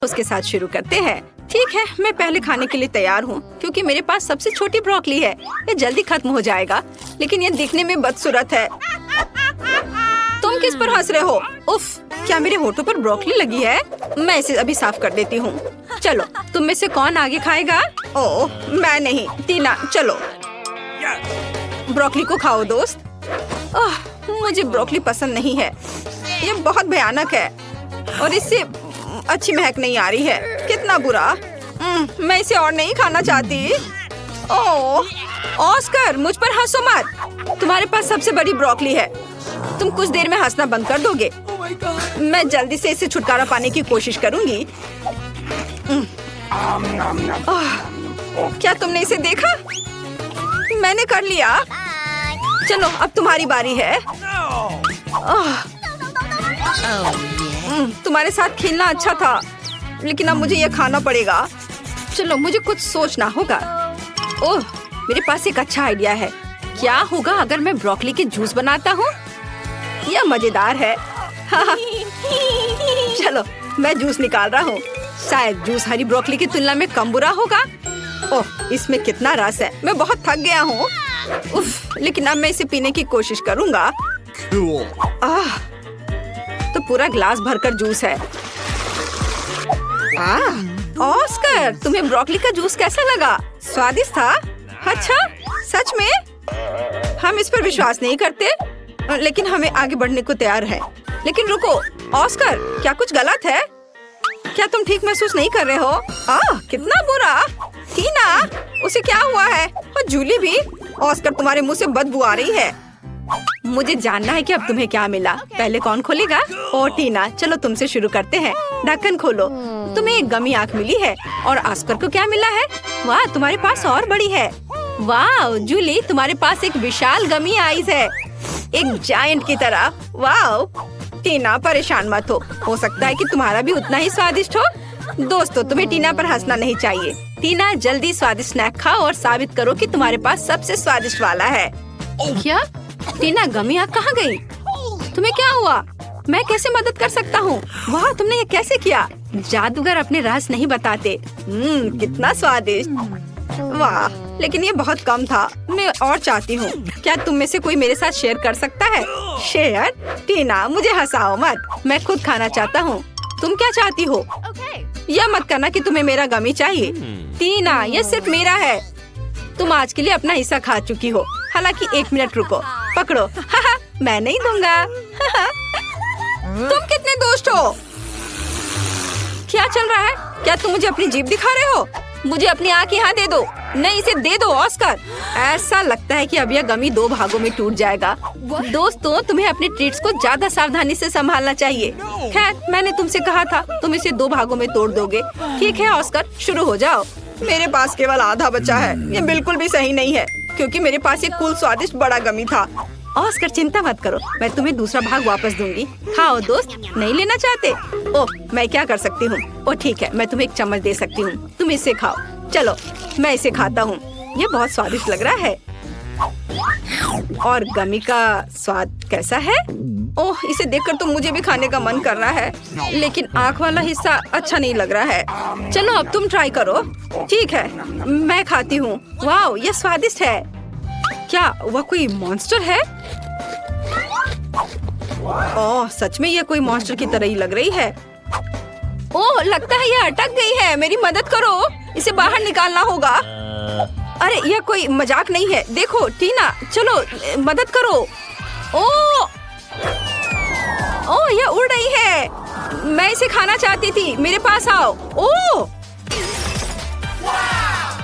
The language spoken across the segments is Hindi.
उसके साथ शुरू करते हैं। ठीक है, मैं पहले खाने के लिए तैयार हूँ क्योंकि मेरे पास सबसे छोटी ब्रोकली है। ये जल्दी खत्म हो जाएगा, लेकिन ये दिखने में बदसूरत है। तुम किस पर हंस रहे हो? उफ, क्या मेरे होठों पर ब्रोकली लगी है? मैं इसे अभी साफ कर देती हूँ। चलो, तुम में से कौन आगे खाएगा? ओह, मैं नहीं। टीना, चलो ब्रोकली को खाओ दोस्त। मुझे ब्रोकली पसंद नहीं है, ये बहुत भयानक है और इससे अच्छी महक नहीं आ रही है। कितना बुरा। मैं इसे और नहीं खाना चाहती। ओह, ऑस्कर, मुझ पर हंसो मत। तुम्हारे पास सबसे बड़ी ब्रोकली है। तुम कुछ देर में हंसना बंद कर दोगे? मैं जल्दी से इसे छुटकारा पाने की कोशिश करूंगी। क्या तुमने इसे देखा? मैंने कर लिया। चलो, अब तुम्हारी बारी है। तुम्हारे साथ खेलना अच्छा था, लेकिन अब मुझे यह खाना पड़ेगा। चलो, मुझे कुछ सोचना होगा। ओह, मेरे पास एक अच्छा आइडिया है। क्या होगा अगर मैं ब्रोकली के जूस बनाता हूँ? यह मजेदार है। चलो, मैं जूस निकाल रहा हूँ। शायद जूस हरी ब्रोकली की तुलना में कम बुरा होगा। ओह, इसमें कितना रस है। मैं बहुत थक गया हूँ। उफ, लेकिन अब मैं इसे पीने की कोशिश करूँगा। तो पूरा ग्लास भरकर जूस है। ऑस्कर, तुम्हें ब्रोकली का जूस कैसा लगा? स्वादिष्ट था? अच्छा, सच में? हम इस पर विश्वास नहीं करते, लेकिन हमें आगे बढ़ने को तैयार है। लेकिन रुको, ऑस्कर, क्या कुछ गलत है? क्या तुम ठीक महसूस नहीं कर रहे हो? कितना बुरा। टीना, उसे क्या हुआ है? और जूली भी। ऑस्कर, तुम्हारे मुंह से बदबू आ रही है। मुझे जानना है कि अब तुम्हें क्या मिला। पहले कौन खोलेगा? ओ टीना, चलो तुमसे शुरू करते हैं। ढक्कन खोलो। तुम्हें एक गमी आंख मिली है। और ऑस्कर को क्या मिला है? वाह, तुम्हारे पास और बड़ी है। वाह जूली, तुम्हारे पास एक विशाल गमी आईज है, एक जायंट की तरह। वाह टीना, परेशान मत हो सकता है कि तुम्हारा भी उतना ही स्वादिष्ट हो। दोस्तों, तुम्हें टीना पर हंसना नहीं चाहिए। टीना, जल्दी स्वादिष्ट स्नैक खाओ और साबित करो कि तुम्हारे पास सबसे स्वादिष्ट वाला है। क्या? टीना, गमी आंख कहाँ गई? तुम्हें क्या हुआ? मैं कैसे मदद कर सकता हूँ? वाह, तुमने ये कैसे किया? जादूगर अपने राज नहीं बताते। कितना स्वादिष्ट। वाह, लेकिन ये बहुत कम था। मैं और चाहती हूँ। क्या तुम में से कोई मेरे साथ शेयर कर सकता है? शेयर? टीना, मुझे हंसाओ मत। मैं खुद खाना चाहता हूँ। तुम क्या चाहती हो? यह मत करना कि तुम्हें मेरा गमी चाहिए। टीना, यह सिर्फ मेरा है। तुम आज के लिए अपना हिस्सा खा चुकी हो। हालांकि 1 मिनट रुको, पकड़ो। मैं नहीं दूंगा। तुम कितने दोस्त हो? क्या चल रहा है? क्या तुम मुझे अपनी जीभ दिखा रहे हो? मुझे अपनी आँख यहाँ दे दो। नहीं, इसे दे दो ऑस्कर। ऐसा लगता है कि अब यह गमी 2 भागों में टूट जाएगा। दोस्तों, तुम्हें अपने ट्रीट्स को ज्यादा सावधानी से संभालना चाहिए। खैर, मैंने तुमसे कहा था तुम इसे 2 भागों में तोड़ दोगे। ठीक है ऑस्कर, शुरू हो जाओ। मेरे पास केवल आधा बचा है। ये बिल्कुल भी सही नहीं है, क्योंकि मेरे पास एक कुल स्वादिष्ट बड़ा गमी था। ऑस्कर, चिंता मत करो, मैं तुम्हें दूसरा भाग वापस दूंगी। खाओ दोस्त। नहीं लेना चाहते? ओह, मैं क्या कर सकती हूँ? ओह ठीक है, मैं तुम्हें एक चम्मच दे सकती हूँ। तुम इसे खाओ। चलो, मैं इसे खाता हूँ। ये बहुत स्वादिष्ट लग रहा है। और गमी का स्वाद कैसा है? ओह, इसे देखकर तो मुझे भी खाने का मन कर रहा है, लेकिन आँख वाला हिस्सा अच्छा नहीं लग रहा है। चलो, अब तुम ट्राई करो। ठीक है, मैं खाती हूँ। वाह, ये स्वादिष्ट है। क्या वह कोई मॉन्स्टर है? ओह, सच में यह कोई मॉन्स्टर की तरह ही लग रही है। ओह, लगता है यह अटक गई है। मेरी मदद करो, इसे बाहर निकालना होगा। अरे, यह कोई मजाक नहीं है। देखो टीना, चलो मदद करो। ओह, यह उड़ रही है। मैं इसे खाना चाहती थी। मेरे पास आओ। ओह,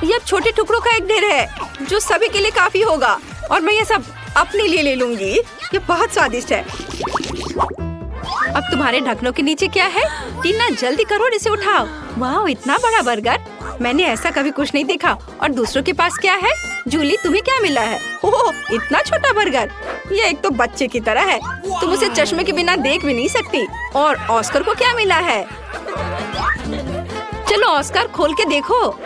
यह छोटे टुकड़ों का एक ढेर है, जो सभी के लिए काफी होगा। और मैं ये सब अपने लिए ले लूंगी। ये बहुत स्वादिष्ट है। अब तुम्हारे ढक्कनों के नीचे क्या है? टीना, जल्दी करो और इसे उठाओ। वाह, इतना बड़ा बर्गर, मैंने ऐसा कभी कुछ नहीं देखा। और दूसरों के पास क्या है? जूली, तुम्हें क्या मिला है? ओह, इतना छोटा बर्गर। ये एक तो बच्चे की तरह है। तुम उसे चश्मे के बिना देख भी नहीं सकती। और ऑस्कर को क्या मिला है? चलो ऑस्कर, खोल के देखो।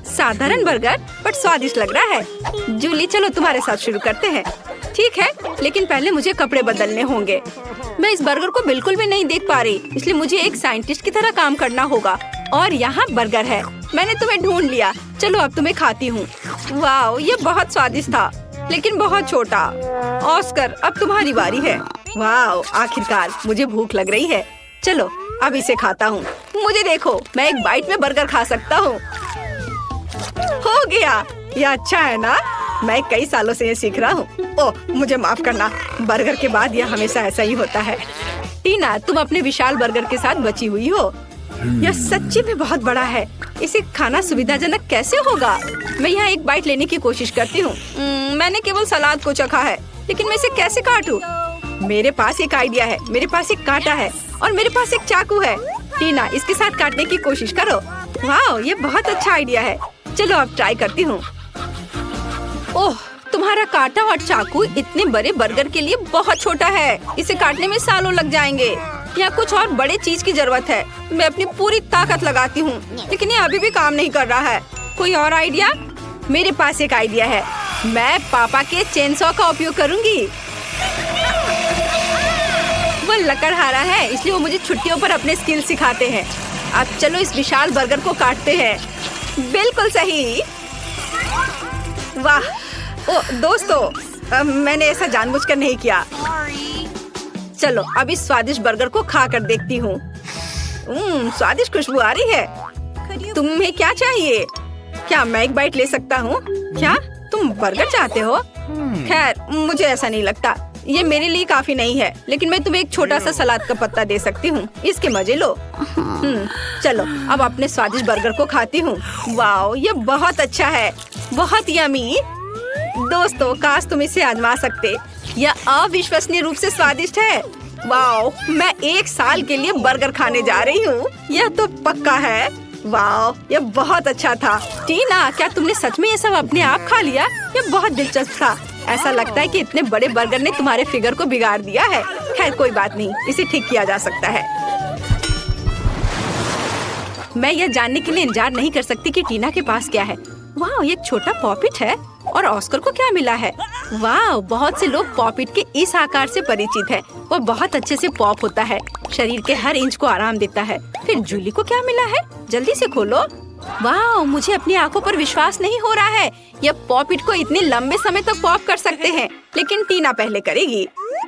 साधारण बर्गर, बट स्वादिष्ट लग रहा है। जूली, चलो तुम्हारे साथ शुरू करते हैं। ठीक है, लेकिन पहले मुझे कपड़े बदलने होंगे। मैं इस बर्गर को बिल्कुल भी नहीं देख पा रही, इसलिए मुझे एक साइंटिस्ट की तरह काम करना होगा। और यहाँ बर्गर है, मैंने तुम्हें ढूंढ लिया। चलो अब तुम्हें खाती हूँ। वाह, ये बहुत स्वादिष्ट था, लेकिन बहुत छोटा। ऑस्कर, अब तुम्हारी बारी है। वाह, आखिरकार मुझे भूख लग रही है। चलो अब इसे खाता हूँ। मुझे देखो, मैं एक बाइट में बर्गर खा सकता हूँ। हो गया, ये अच्छा है ना? मैं कई सालों से ये सीख रहा हूँ। ओह, मुझे माफ करना, बर्गर के बाद यह हमेशा ऐसा ही होता है। टीना, तुम अपने विशाल बर्गर के साथ बची हुई हो। यह सच्ची में बहुत बड़ा है। इसे खाना सुविधाजनक कैसे होगा? मैं यहाँ एक बाइट लेने की कोशिश करती हूँ। मैंने केवल सलाद को चखा है, लेकिन मैं इसे कैसे काटूं? मेरे पास एक आइडिया है। मेरे पास एक कांटा है और मेरे पास एक चाकू है। टीना, इसके साथ काटने की कोशिश करो। वाह, ये बहुत अच्छा आइडिया है। चलो अब ट्राई करती हूँ। ओह, तुम्हारा कांटा और चाकू इतने बड़े बर्गर के लिए बहुत छोटा है। इसे काटने में सालों लग जाएंगे। यहाँ कुछ और बड़े चीज की जरूरत है। मैं अपनी पूरी ताकत लगाती हूँ, लेकिन ये अभी भी काम नहीं कर रहा है। कोई और आइडिया? मेरे पास एक आइडिया है। मैं पापा के चेनसॉ का उपयोग करूँगी। वो लकड़हारा है, इसलिए वो मुझे छुट्टियों पर अपने स्किल सिखाते हैं। अब चलो इस विशाल बर्गर को काटते हैं। बिल्कुल सही। वाह, ओ दोस्तों, मैंने ऐसा जानबूझकर नहीं किया। चलो अब इस स्वादिष्ट बर्गर को खा कर देखती हूँ। स्वादिष्ट खुशबू आ रही है। तुम्हें क्या चाहिए? क्या मैं एक बाइट ले सकता हूँ? क्या तुम बर्गर चाहते हो? खैर, मुझे ऐसा नहीं लगता। ये मेरे लिए काफी नहीं है, लेकिन मैं तुम्हें एक छोटा सा सलाद का पत्ता दे सकती हूँ। इसके मजे लो। चलो अब अपने स्वादिष्ट बर्गर को खाती हूँ। वाह, ये बहुत अच्छा है, बहुत यमी। दोस्तों, काश तुम इसे आजमा सकते। यह अविश्वसनीय रूप से स्वादिष्ट है। वाह, मैं 1 साल के लिए बर्गर खाने जा रही हूँ। यह तो पक्का है। वाह, यह बहुत अच्छा था। टीना, क्या तुमने सच में ये सब अपने आप खा लिया? यह बहुत दिलचस्प था। ऐसा लगता है कि इतने बड़े बर्गर ने तुम्हारे फिगर को बिगाड़ दिया है। खैर कोई बात नहीं, इसे ठीक किया जा सकता है। मैं यह जानने के लिए इंतजार नहीं कर सकती कि टीना के पास क्या है। वाह, ये एक छोटा पॉपिट है। और ऑस्कर को क्या मिला है? वाह, बहुत से लोग पॉपिट के इस आकार से परिचित है। वो बहुत अच्छे से पॉप होता है, शरीर के हर इंच को आराम देता है। फिर जूली को क्या मिला है? जल्दी से खोलो। वाह, मुझे अपनी आंखों पर विश्वास नहीं हो रहा है। यह पॉपिट को इतने लंबे समय तक पॉप कर सकते हैं, लेकिन टीना पहले करेगी।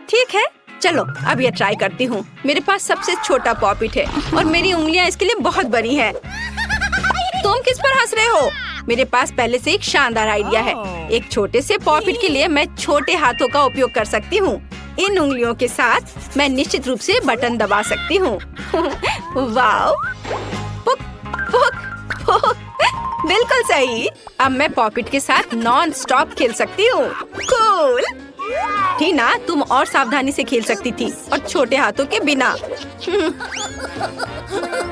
ठीक है, चलो अब यह ट्राई करती हूँ। मेरे पास सबसे छोटा पॉपिट है और मेरी उंगलियाँ इसके लिए बहुत बड़ी हैं। तुम किस पर हंस रहे हो? मेरे पास पहले से एक शानदार आइडिया है। एक छोटे से पॉपिट के लिए मैं छोटे हाथों का उपयोग कर सकती हूँ। इन उंगलियों के साथ मैं निश्चित रूप से बटन दबा सकती हूँ। वाह, पुक पुक पुक, बिल्कुल सही। अब मैं पॉपिट के साथ नॉन स्टॉप खेल सकती हूँ। कूल। टीना, तुम और सावधानी से खेल सकती थी और छोटे हाथों के बिना।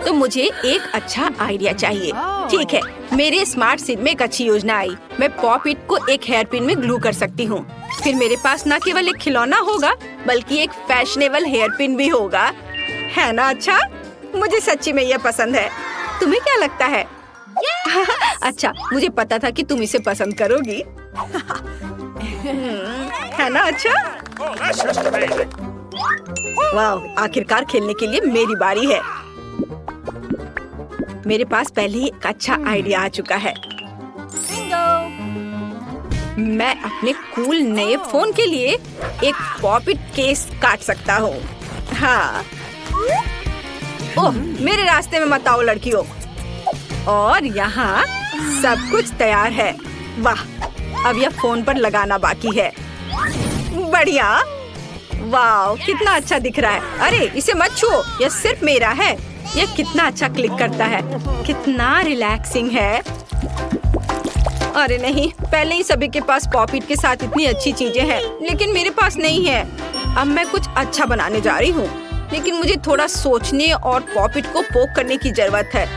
तो मुझे एक अच्छा आइडिया चाहिए। ठीक है, मेरे स्मार्ट सिर में एक अच्छी योजना आई। मैं पॉपिट को एक हेयर पिन में ग्लू कर सकती हूँ। फिर मेरे पास न केवल एक खिलौना होगा, बल्कि एक फैशनेबल हेयर पिन भी होगा। है ना अच्छा? मुझे सच्ची में यह पसंद है। तुम्हें क्या लगता है? अच्छा, मुझे पता था कि तुम इसे पसंद करोगी। है ना अच्छा? वाह, आखिरकार खेलने के लिए मेरी बारी है। मेरे पास पहले ही एक अच्छा आइडिया आ चुका है। मैं अपने कूल नए फोन के लिए एक पॉपिट केस काट सकता हूँ। हाँ। ओह, मेरे रास्ते में मत आओ लड़कियों। और यहाँ सब कुछ तैयार है। वाह, अब यह फोन पर लगाना बाकी है। बढ़िया। वाह, कितना अच्छा दिख रहा है। अरे इसे मत छुओ, यह सिर्फ मेरा है। यह कितना अच्छा क्लिक करता है, कितना रिलैक्सिंग है। अरे नहीं, पहले ही सभी के पास पॉपिट के साथ इतनी अच्छी चीजें हैं, लेकिन मेरे पास नहीं है। अब मैं कुछ अच्छा बनाने जा रही हूँ, लेकिन मुझे थोड़ा सोचने और पॉपिट को पोक करने की जरूरत है।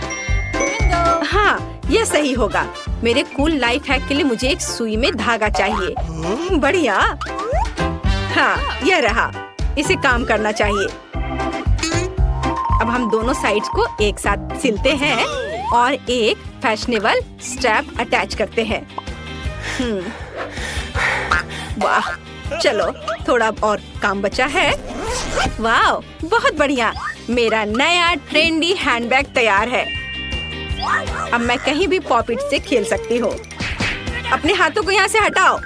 हाँ, यह सही होगा। मेरे कूल लाइफ हैक के लिए मुझे एक सुई में धागा चाहिए। बढ़िया। हाँ, यह रहा। इसे काम करना चाहिए। अब हम दोनों साइड्स को एक साथ सिलते हैं और एक फैशनेबल स्ट्रैप अटैच करते हैं। वाह, चलो थोड़ा और काम बचा है। वाह, बहुत बढ़िया। मेरा नया ट्रेंडी हैंडबैग तैयार है। अब मैं कहीं भी पॉपिट से खेल सकती हूँ। अपने हाथों को यहाँ से हटाओ।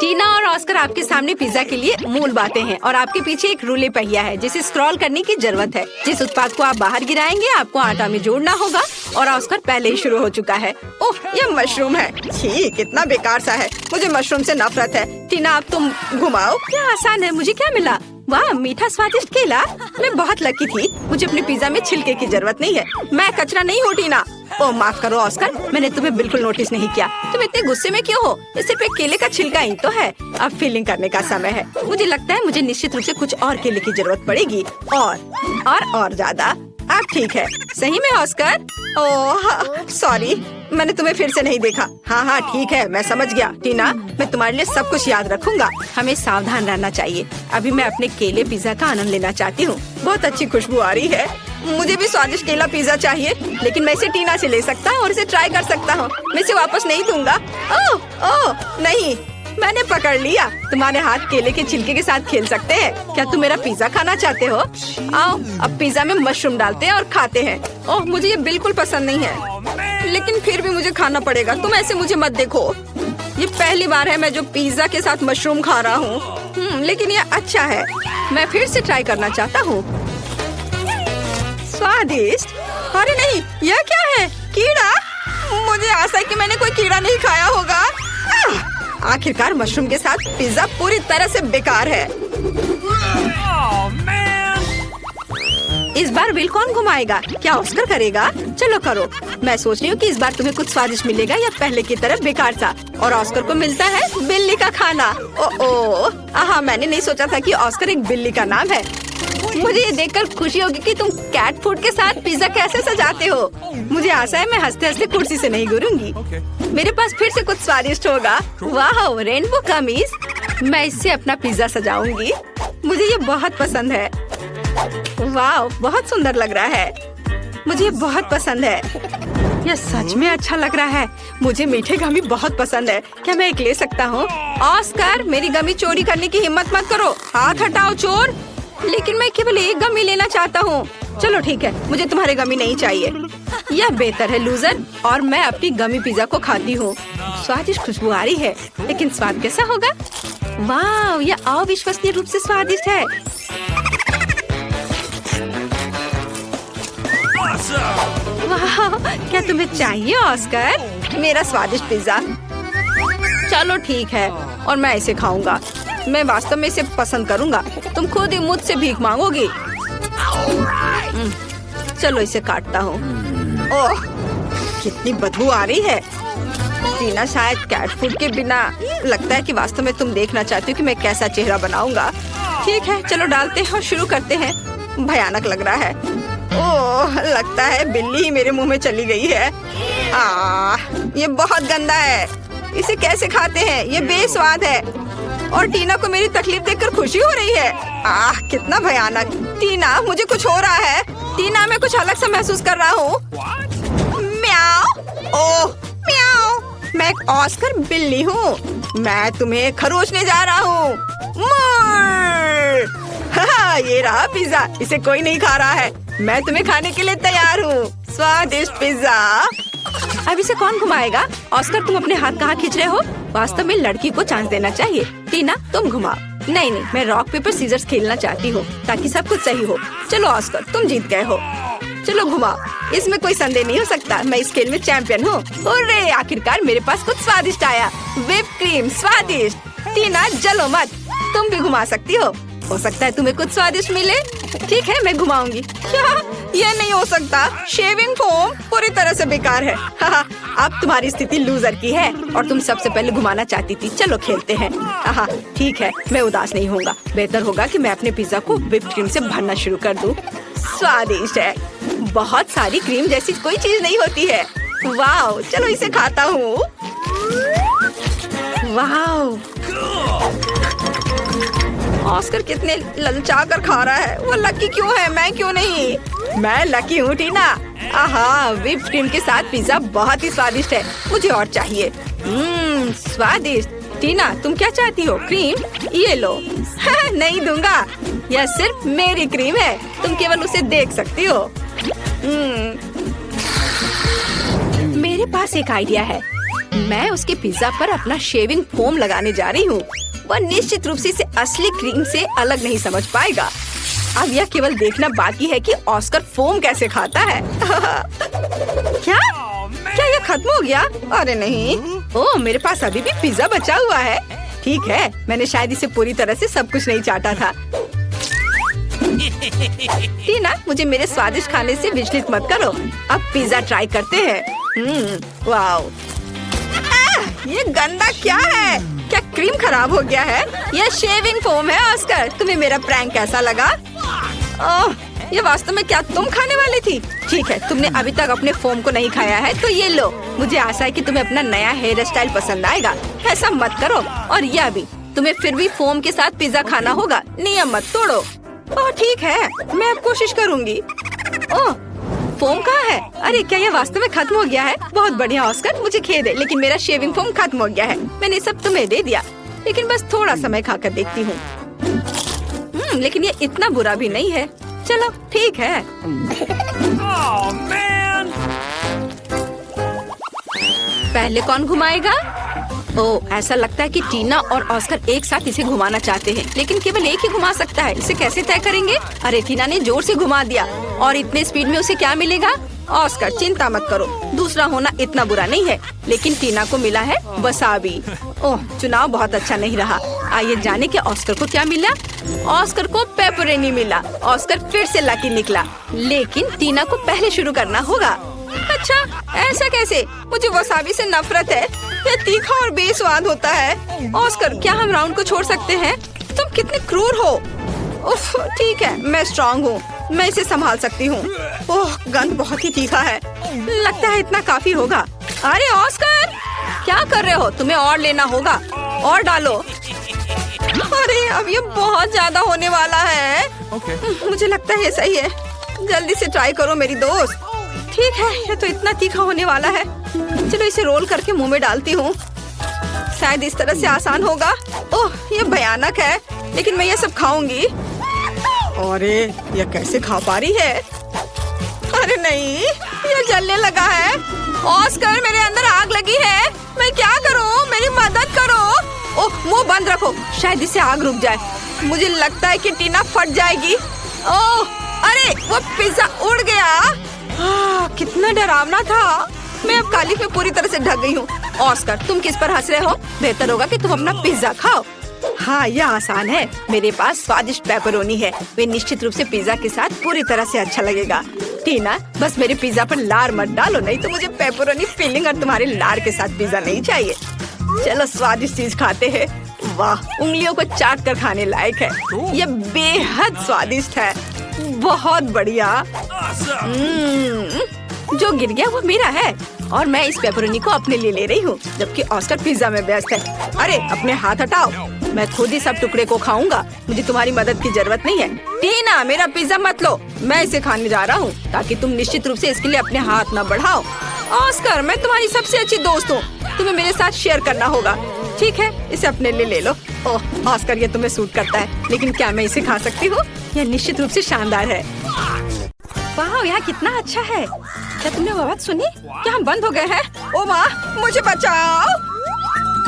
टीना और ऑस्कर आपके सामने पिज्जा के लिए मूल बातें हैं और आपके पीछे एक रूले पहिया है जिसे स्क्रॉल करने की जरूरत है। जिस उत्पाद को आप बाहर गिराएंगे आपको आटा में जोड़ना होगा और ऑस्कर पहले ही शुरू हो चुका है। ओह, ये मशरूम है। छी, कितना बेकार सा है। मुझे मशरूम से नफरत है। टीना, अब तुम घुमाओ। क्या आसान है। मुझे क्या मिला? वाह, मीठा स्वादिष्ट केला। मैं बहुत लकी थी। मुझे अपने पिज्जा में छिलके की जरूरत नहीं है। मैं कचरा नहीं हूँ टीना। ओह, माफ करो ऑस्कर, मैंने तुम्हें बिल्कुल नोटिस नहीं किया। तुम इतने गुस्से में क्यों हो? ये सिर्फ एक केले का छिलका ही तो है। अब फीलिंग करने का समय है। मुझे लगता है मुझे निश्चित रूप से कुछ और केले की जरूरत पड़ेगी और ज्यादा। अब ठीक है। सही में ऑस्कर? ओह सॉरी, मैंने तुम्हें फिर से नहीं देखा। हाँ, ठीक है, मैं समझ गया। टीना, मैं तुम्हारे लिए सब कुछ याद रखूंगा। हमें सावधान रहना चाहिए। अभी मैं अपने केले पिज्जा का आनंद लेना चाहती हूँ। बहुत अच्छी खुशबू आ रही है। मुझे भी स्वादिष्ट केला पिज्जा चाहिए, लेकिन मैं इसे टीना से ले सकता हूँ और इसे ट्राई कर सकता हूँ। मैं इसे वापस नहीं दूंगा। ओह नहीं, मैंने पकड़ लिया। तुम्हारे हाथ केले के छिलके के साथ खेल सकते हैं। क्या तुम मेरा पिज्जा खाना चाहते हो? आओ, अब पिज्जा में मशरूम डालते हैं और खाते हैं। ओह, मुझे ये बिल्कुल पसंद नहीं है, लेकिन फिर भी मुझे खाना पड़ेगा। तुम ऐसे मुझे मत देखो। ये पहली बार है मैं जो पिज्जा के साथ मशरूम खा रहा हूँ। लेकिन ये अच्छा है। मैं फिर से ट्राई करना चाहता हूँ। स्वादिष्ट। अरे नहीं, यह क्या है? कीड़ा? मुझे आशा है कि मैंने कोई कीड़ा नहीं खाया होगा। आखिरकार मशरूम के साथ पिज्जा पूरी तरह से बेकार है। इस बार बिल कौन घुमाएगा? क्या ऑस्कर करेगा? चलो करो। मैं सोच रही हूँ कि इस बार तुम्हें कुछ स्वादिष्ट मिलेगा या पहले की तरह बेकार सा। और ऑस्कर को मिलता है बिल्ली का खाना। ओह, मैंने नहीं सोचा था कि ऑस्कर एक बिल्ली का नाम है। मुझे ये देखकर खुशी होगी कि तुम कैट फूड के साथ पिज्जा कैसे सजाते हो। मुझे आशा है मैं हंसते हंसते कुर्सी से नहीं गिरूंगी। मेरे पास फिर से कुछ स्वादिष्ट होगा। वाह, रेनबो कमीज। मैं इससे अपना पिज्जा सजाऊंगी। मुझे ये बहुत पसंद है। वाह, बहुत सुंदर लग रहा है। मुझे ये बहुत पसंद है। यह सच में अच्छा लग रहा है। मुझे मीठे गमी बहुत पसंद है। क्या मैं एक ले सकता हूँ? ऑस्कर, मेरी गमी चोरी करने की हिम्मत मत करो। हाथ हटाओ चोर। लेकिन मैं केवल एक गमी लेना चाहता हूँ। चलो ठीक है, मुझे तुम्हारे गमी नहीं चाहिए। यह बेहतर है लूजर। और मैं अपनी गमी पिज्जा को खाती हूँ। स्वादिष्ट खुशबू आ रही है, लेकिन स्वाद कैसा होगा? वाह, यह अविश्वसनीय रूप से स्वादिष्ट है। वाह, क्या तुम्हें चाहिए ऑस्कर? मेरा स्वादिष्ट पिज्जा। चलो ठीक है, और मैं इसे खाऊंगा। मैं वास्तव में इसे पसंद करूंगा। तुम खुद ही मुझसे भीख मांगोगी। चलो इसे काटता हूँ। ओह, कितनी बदबू आ रही है। टीना, शायद कैट फूड के बिना लगता है कि वास्तव में तुम देखना चाहती हो कि मैं कैसा चेहरा बनाऊंगा। ठीक है, चलो डालते हैं और शुरू करते हैं। भयानक लग रहा है। ओह, लगता है बिल्ली ही मेरे मुंह में चली गई है। ये बहुत गंदा है। इसे कैसे खाते हैं? ये बेस्वाद है। और टीना को मेरी तकलीफ देखकर खुशी हो रही है। कितना भयानक। टीना, मुझे कुछ हो रहा है। टीना, मैं कुछ अलग सा महसूस कर रहा हूँ। म्याऊ। ओह, म्याऊ। मैं एक ऑस्कर बिल्ली हूँ। मैं तुम्हें खरोचने जा रहा हूँ। ये रहा पिज्जा। इसे कोई नहीं खा रहा है। मैं तुम्हें खाने के लिए तैयार हूँ। स्वादिष्ट पिज्जा। अब इसे कौन घुमाएगा? ऑस्कर, तुम अपने हाथ कहाँ खींच रहे हो? वास्तव में लड़की को चांस देना चाहिए। टीना, तुम घुमाओ। नहीं, मैं रॉक पेपर सीजर्स खेलना चाहती हूँ ताकि सब कुछ सही हो। चलो ऑस्कर, तुम जीत गए हो। चलो घुमाओ। इसमें कोई संदेह नहीं हो सकता। मैं इस खेल में चैंपियन हूँ। अरे, आखिरकार मेरे पास कुछ स्वादिष्ट आया। व्हिप क्रीम स्वादिष्ट। टीना, जलो मत। तुम भी घुमा सकती हो सकता है तुम्हें कुछ स्वादिष्ट मिले। ठीक है, मैं घुमाऊंगी। क्या? यह नहीं हो सकता। शेविंग फोम पूरी तरह से बेकार है। अब तुम्हारी स्थिति लूजर की है और तुम सबसे पहले घुमाना चाहती थी। चलो खेलते हैं। ठीक है, मैं उदास नहीं होऊंगा। बेहतर होगा कि मैं अपने पिज्जा को व्हिप क्रीम से भरना शुरू कर दूं। स्वादिष्ट है। बहुत सारी क्रीम जैसी कोई चीज नहीं होती है। वाह, चलो इसे खाता हूँ। वाह, ऑस्कर कितने ललचा कर खा रहा है। वो लकी क्यों है? मैं क्यों नहीं? मैं लकी हूँ टीना। व्हिप क्रीम के साथ पिज्जा बहुत ही स्वादिष्ट है। मुझे और चाहिए। स्वादिष्ट। टीना, तुम क्या चाहती हो? क्रीम? ये लो। नहीं दूंगा, यह सिर्फ मेरी क्रीम है, तुम केवल उसे देख सकती हो। मेरे पास एक आइडिया है। मैं उसके पिज्जा पर अपना शेविंग फोम लगाने जा रही हूँ। वह निश्चित रूप से इसे असली क्रीम से अलग नहीं समझ पाएगा। अब यह केवल देखना बाकी है कि ऑस्कर फोम कैसे खाता है। क्या यह खत्म हो गया? अरे नहीं। ओह, मेरे पास अभी भी पिज्जा बचा हुआ है। ठीक है, मैंने शायद इसे पूरी तरह से सब कुछ नहीं चाटा था। टीना, मुझे मेरे स्वादिष्ट खाने से विचलित मत करो। अब पिज्जा ट्राई करते हैं। वाओ, ये गंदा क्या है? क्या क्रीम खराब हो गया है? यह शेविंग फोम है। ऑस्कर, तुम्हें मेरा प्रैंक कैसा लगा? ओह, ये वास्तव में क्या तुम खाने वाली थी? ठीक है, तुमने अभी तक अपने फोम को नहीं खाया है, तो ये लो। मुझे आशा है कि तुम्हें अपना नया हेयर स्टाइल पसंद आएगा। ऐसा मत करो। और यह भी, तुम्हें फिर भी फोम के साथ पिज्जा खाना होगा। नियम मत तोड़ो। ओह ठीक है, मैं अब कोशिश करूँगी। ओह, फोम कहाँ है? अरे क्या यह वास्तव में खत्म हो गया है? बहुत बढ़िया ऑस्कर, मुझे खेद है, लेकिन मेरा शेविंग फोम खत्म हो गया है। मैंने सब तुम्हें दे दिया, लेकिन बस थोड़ा समय खाकर देखती हूँ। लेकिन ये इतना बुरा भी नहीं है। चलो ठीक है। पहले कौन घुमाएगा? ओह, ऐसा लगता है कि टीना और ऑस्कर एक साथ इसे घुमाना चाहते हैं, लेकिन केवल एक ही घुमा सकता है। इसे कैसे तय करेंगे? अरे टीना ने जोर से घुमा दिया, और इतने स्पीड में उसे क्या मिलेगा? ऑस्कर, चिंता मत करो, दूसरा होना इतना बुरा नहीं है। लेकिन टीना को मिला है वसाबी। ओह, चुनाव बहुत अच्छा नहीं रहा। आइए जाने कि ऑस्कर को क्या मिला। ऑस्कर को पेपरोनी मिला। ऑस्कर फिर से लकी निकला, लेकिन टीना को पहले शुरू करना होगा। अच्छा, ऐसा कैसे? मुझे वसाबी से नफरत है। यह तीखा और बेस्वाद होता है। ऑस्कर, क्या हम राउंड को छोड़ सकते हैं? तुम कितने क्रूर हो। उफ, ठीक है, मैं स्ट्रांग हूँ, मैं इसे संभाल सकती हूँ। ओह, गंध बहुत ही तीखा है। लगता है इतना काफी होगा। अरे ऑस्कर, क्या कर रहे हो? तुम्हें और लेना होगा, और डालो। अरे अब ये बहुत ज्यादा होने वाला है। मुझे लगता है ये सही है। जल्दी से ट्राई करो मेरी दोस्त। ठीक है, ये तो इतना तीखा होने वाला है। चलो इसे रोल करके मुंह में डालती हूँ, शायद इस तरह से आसान होगा। ओह, ये भयानक है, लेकिन मैं ये सब खाऊंगी। अरे ये कैसे खा पा रही है? अरे नहीं, ये जलने लगा है। ऑस्कर, मेरे अंदर आग लगी है, मैं क्या करूँ? मेरी मदद करो। ओह, मुंह बंद रखो, शायद इससे आग रुक जाए। मुझे लगता है कि टीना फट जाएगी। ओह, अरे वो पिज्जा उड़ गया। कितना डरावना था। मैं अब काली में पूरी तरह से ढक गई हूँ। ऑस्कर, तुम किस पर हंस रहे हो? बेहतर होगा कि तुम अपना पिज्जा खाओ। हाँ, यह आसान है। मेरे पास स्वादिष्ट पेपरोनी है, वे निश्चित रूप से पिज्जा के साथ पूरी तरह से अच्छा लगेगा। टीना, बस मेरे पिज्जा पर लार मत डालो, नहीं तो मुझे पेपरोनी फिलिंग और तुम्हारे लार के साथ पिज्जा नहीं चाहिए। चलो स्वादिष्ट चीज खाते हैं। वाह, उंगलियों को चाट कर खाने लायक है। यह बेहद स्वादिष्ट है, बहुत बढ़िया। जो गिर गया वो मेरा है, और मैं इस पेपरोनी को अपने लिए ले रही हूँ, जबकि ऑस्कर पिज्जा में व्यस्त है। अरे अपने हाथ हटाओ, मैं खुद ही सब टुकड़े को खाऊंगा। मुझे तुम्हारी मदद की जरूरत नहीं है। टीना, मेरा पिज्जा मत लो, मैं इसे खाने जा रहा हूँ, ताकि तुम निश्चित रूप से इसके लिए अपने हाथ न बढ़ाओ। ऑस्कर, मैं तुम्हारी सबसे अच्छी दोस्त हूँ, तुम्हें मेरे साथ शेयर करना होगा। ठीक है, इसे अपने लिए ले लो। ओह ऑस्कर, ये तुम्हें सूट करता है, लेकिन क्या मैं इसे खा सकती हूँ? यह निश्चित रूप से शानदार है। वाह, यहाँ कितना अच्छा है। क्या तुमने आवाज सुनी? क्या हम बंद हो गए हैं? ओ माँ, मुझे बचाओ,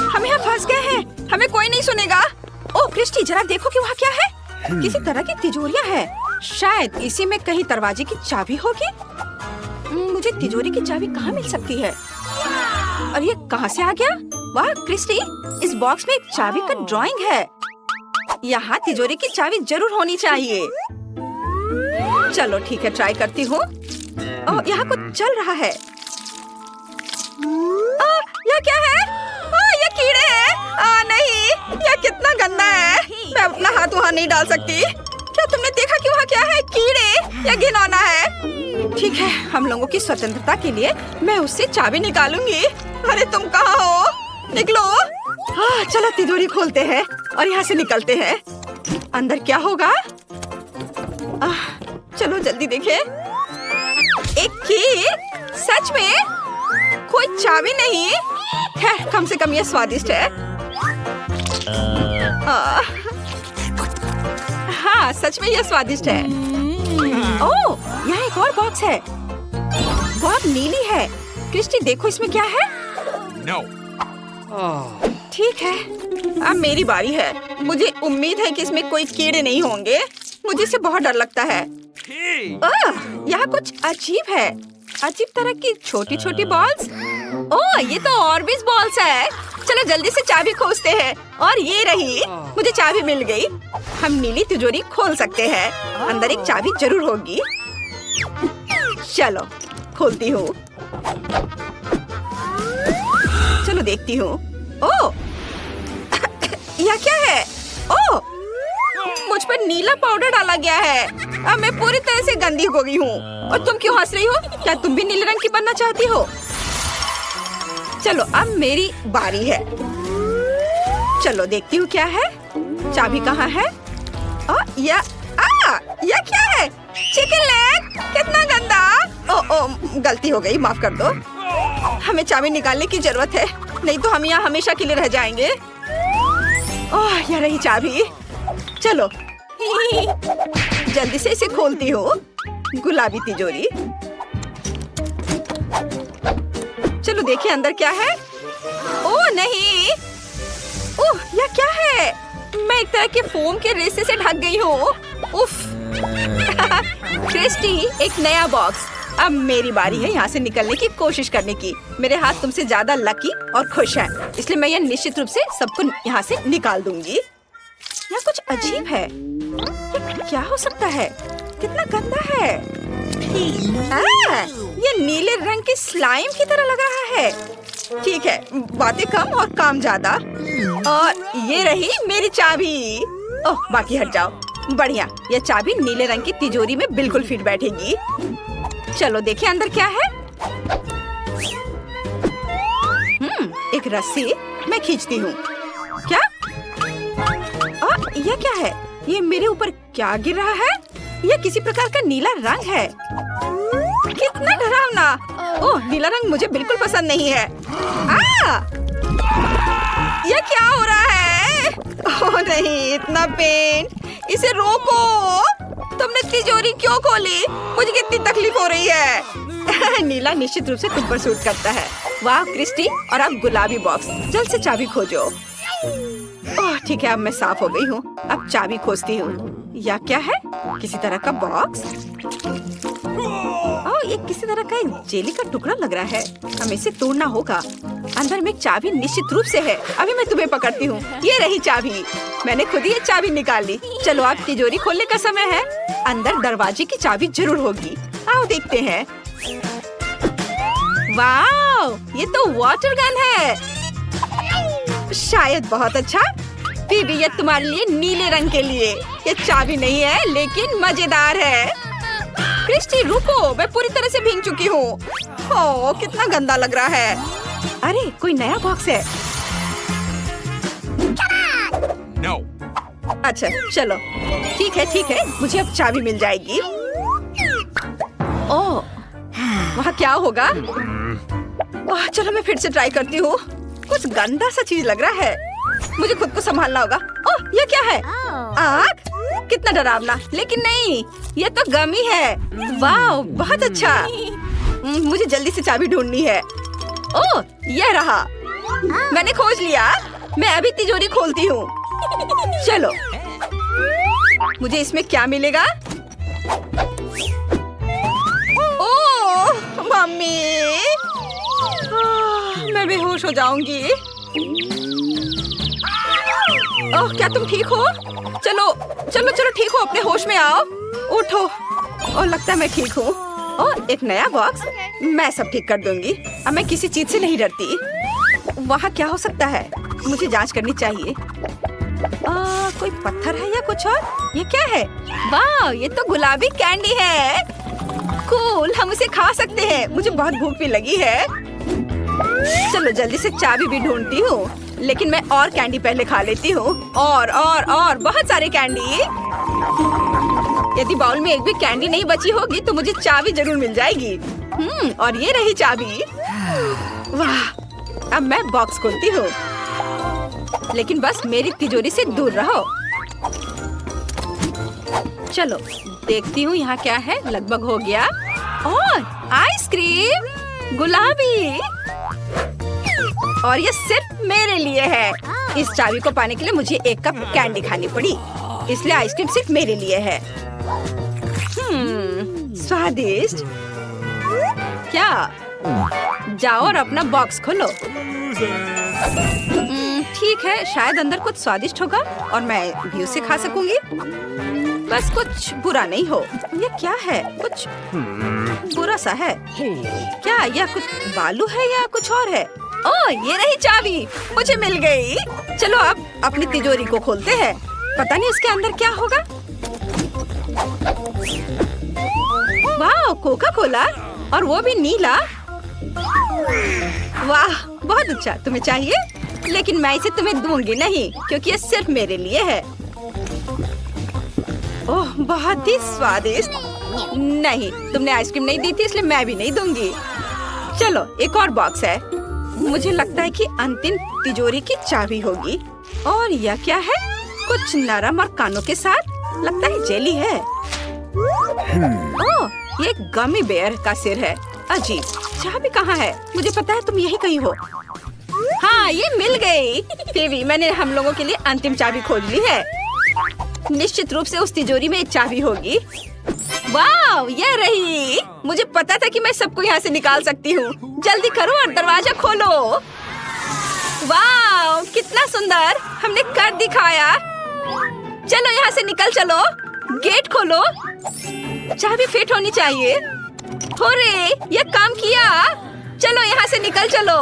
हम यहाँ फंस गए हैं, हमें कोई नहीं सुनेगा। ओह क्रिस्टी, जरा देखो कि वहाँ क्या है। किसी तरह की तिजोरियाँ है, शायद इसी में कहीं दरवाजे की चाबी होगी। मुझे तिजोरी की चाबी कहाँ मिल सकती है? और ये कहाँ से आ गया? वाह क्रिस्टी, इस बॉक्स में एक चाबी का ड्राइंग है। यहाँ तिजोरी की चाबी जरूर होनी चाहिए। चलो ठीक है, ट्राई करती हूँ। ओह, यहाँ कुछ चल रहा है। यह क्या है? ये कीड़े हैं। नहीं, यह कितना गंदा है। मैं अपना हाथ वहाँ नहीं डाल सकती। क्या तुमने देखा कि वहाँ क्या है? कीड़े, यह घिनौना है। ठीक है, हम लोगों की स्वतंत्रता के लिए मैं उससे चाबी निकालूंगी। अरे तुम कहाँ हो? निकलो। चलो तिजोरी खोलते हैं और यहाँ से निकलते हैं। अंदर क्या होगा? चलो जल्दी देखें। एक की? सच में? कोई चाबी नहीं है? कम से कम ये स्वादिष्ट है। हाँ, सच में यह स्वादिष्ट है। ओह, यहाँ एक और बॉक्स है। वो अब नीली है। क्रिस्टी देखो इसमें क्या है। No. ठीक है, अब मेरी बारी है। मुझे उम्मीद है कि इसमें कोई कीड़े नहीं होंगे। मुझे इससे बहुत डर लगता है। यहाँ कुछ अजीब है। अजीब तरह की छोटी छोटी बॉल्स। ओह, ये तो ऑर्बिस बॉल्स है। चलो जल्दी से चाबी खोजते हैं। और ये रही, मुझे चाबी मिल गई। हम नीली तिजोरी खोल सकते हैं। अंदर एक चाबी जरूर होगी। चलो खोलती हूँ। चलो देखती हूँ। ओह, यह क्या है? ओह, मुझ पर नीला पाउडर डाला गया है। अब मैं पूरी तरह से गंदी हो गई हूँ। और तुम क्यों हंस रही हो? क्या तुम भी नीले रंग की बनना चाहती हो? चलो अब मेरी बारी है। चलो देखती हूँ क्या है। चाबी कहाँ है? यह क्या है? Chicken leg? कितना गंदा। ओह, गलती हो गई, माफ कर दो। हमें चाबी निकालने की जरूरत है, नहीं तो हम यहाँ हमेशा के लिए रह जाएंगे। ओह, यह रही चाबी। चलो जल्दी से इसे खोलती हूँ। गुलाबी तिजोरी। चलो देखिए अंदर क्या है। ओह नहीं, ओह यह क्या है? मैं एक तरह के फोम के रेसे से ढक गई हूँ। उफ। क्रिस्टी, एक नया बॉक्स। अब मेरी बारी है यहाँ से निकलने की कोशिश करने की। मेरे हाथ तुमसे ज्यादा लकी और खुश हैं, इसलिए मैं यह निश्चित रूप से सबको यहाँ से निकाल दूंगी। यह कुछ अजीब है। ये क्या हो सकता है? कितना गंदा है। ये नीले रंग के स्लाइम की तरह लग रहा है। ठीक है, बातें कम और काम ज्यादा। और ये रही मेरी चाबी। ओह, बाकी हट जाओ। बढ़िया, यह चाबी नीले रंग की तिजोरी में बिल्कुल फिट बैठेगी। चलो देखिए अंदर क्या है। एक रस्सी मैं खींचती हूँ। क्या? यह क्या है? ये मेरे ऊपर क्या गिर रहा है? यह किसी प्रकार का नीला रंग है। कितना डरावना। ओह, नीला रंग मुझे बिल्कुल पसंद नहीं है। यह क्या हो रहा है? ओह नहीं, इतना पेन। इसे रोको। तुमने तिजोरी क्यों खोली? मुझे कितनी तकलीफ हो रही है। नीला निश्चित रूप से तुम पर सूट करता है। वाह क्रिस्टी, और अब गुलाबी बॉक्स। जल्द से चाबी खोजो। ओह ठीक है, अब मैं साफ हो गई हूँ। अब चाबी खोजती हूँ। यह क्या है? किसी तरह का बॉक्स। ओह, ये किसी तरह का एक जेली का टुकड़ा लग रहा है। हमें इसे तोड़ना होगा। अंदर में एक चाबी निश्चित रूप से है। अभी मैं तुम्हें पकड़ती हूँ। ये रही चाबी। मैंने खुद ही ये चाबी निकाली। चलो अब तिजोरी खोलने का समय है। अंदर दरवाजे की चाबी जरूर होगी। आओ देखते हैं। वाओ, ये तो वाटर गन है। शायद बहुत अच्छा। फिर भी ये तुम्हारे लिए नीले रंग के लिए। ये चाबी नहीं है, लेकिन मजेदार है। क्रिस्टी रुको, मैं पूरी तरह से भीग चुकी हूँ। ओह, कितना गंदा लग रहा है। अरे कोई नया बॉक्स है। No. अच्छा चलो, ठीक है, मुझे अब चाबी मिल जाएगी। ओह, वहाँ क्या होगा? ओह, चलो मैं फिर से ट्राई करती हूँ। कुछ गंदा सा चीज लग रहा है। मुझे खुद को संभालना होगा। ओह, ये क्या है? आग? कितना डरावना। लेकिन नहीं, ये तो गमी है। वाह, बहुत अच्छा। मुझे जल्दी से चाबी ढूंढनी है। ओह, ये रहा। मैंने खोज लिया। मैं अभी तिजोरी खोलती हूँ। चलो, मुझे इसमें क्या मिलेगा? ओह मम्मी, मैं बेहोश हो जाऊंगी। ओह, क्या तुम ठीक हो? चलो ठीक हो, अपने होश में आओ। उठो। ओह, लगता है मैं ठीक हूँ। ओह, एक नया बॉक्स। मैं सब ठीक कर दूंगी। अब मैं किसी चीज से नहीं डरती। वहाँ क्या हो सकता है? मुझे जांच करनी चाहिए। कोई पत्थर है या कुछ और? ये क्या है? वाह, ये तो गुलाबी कैंडी है। कूल, हम उसे खा सकते हैं। मुझे बहुत भूख भी लगी है। चलो जल्दी से चाबी भी ढूंढती हूँ, लेकिन मैं और कैंडी पहले खा लेती हूँ। और बहुत सारे कैंडी। यदि बाउल में एक भी कैंडी नहीं बची होगी तो मुझे चाबी जरूर मिल जाएगी। और ये रही चाबी। वाह, अब मैं बॉक्स खोलती हूँ। लेकिन बस मेरी तिजोरी से दूर रहो। चलो देखती हूँ यहाँ क्या है। लगभग हो गया। ओह, आइसक्रीम गुलाबी, और ये सिर्फ मेरे लिए है। इस चाबी को पाने के लिए मुझे एक कप कैंडी खानी पड़ी, इसलिए आइसक्रीम सिर्फ मेरे लिए है। स्वादिष्ट। क्या? जाओ और अपना बॉक्स खोलो। ठीक है, शायद अंदर कुछ स्वादिष्ट होगा और मैं भी उसे खा सकूंगी। बस कुछ बुरा नहीं हो। ये क्या है? कुछ बुरा सा है। क्या यह कुछ बालू है या कुछ और है? ओह, ये रही चाबी, मुझे मिल गई। चलो अब अपनी तिजोरी को खोलते हैं। पता नहीं इसके अंदर क्या होगा। वाह, कोका कोला, और वो भी नीला। वाह, बहुत अच्छा। तुम्हें चाहिए? लेकिन मैं इसे तुम्हें दूंगी नहीं, क्योंकि ये सिर्फ मेरे लिए है। ओह, बहुत ही स्वादिष्ट। नहीं, तुमने आइसक्रीम नहीं दी थी, इसलिए मैं भी नहीं दूंगी। चलो एक और बॉक्स है। मुझे लगता है कि अंतिम तिजोरी की चाबी होगी। और यह क्या है? कुछ नरम और कानों के साथ। लगता है जेली है। ओह, ये गमी बेयर का सिर है। अजीब। चाबी कहाँ है? मुझे पता है तुम यही कहीं हो। हाँ, ये मिल गई। फिर मैंने हम लोगों के लिए अंतिम चाबी खोज ली है। निश्चित रूप से उस तिजोरी में एक चाबी होगी। वाह, ये रही। मुझे पता था कि मैं सबको यहाँ से निकाल सकती हूँ। जल्दी करो और दरवाजा खोलो। वाह, कितना सुंदर, हमने कर दिखाया। चलो यहाँ से निकल चलो। गेट खोलो। चाबी फिट होनी चाहिए। होरे, ये काम किया। चलो यहाँ से निकल चलो।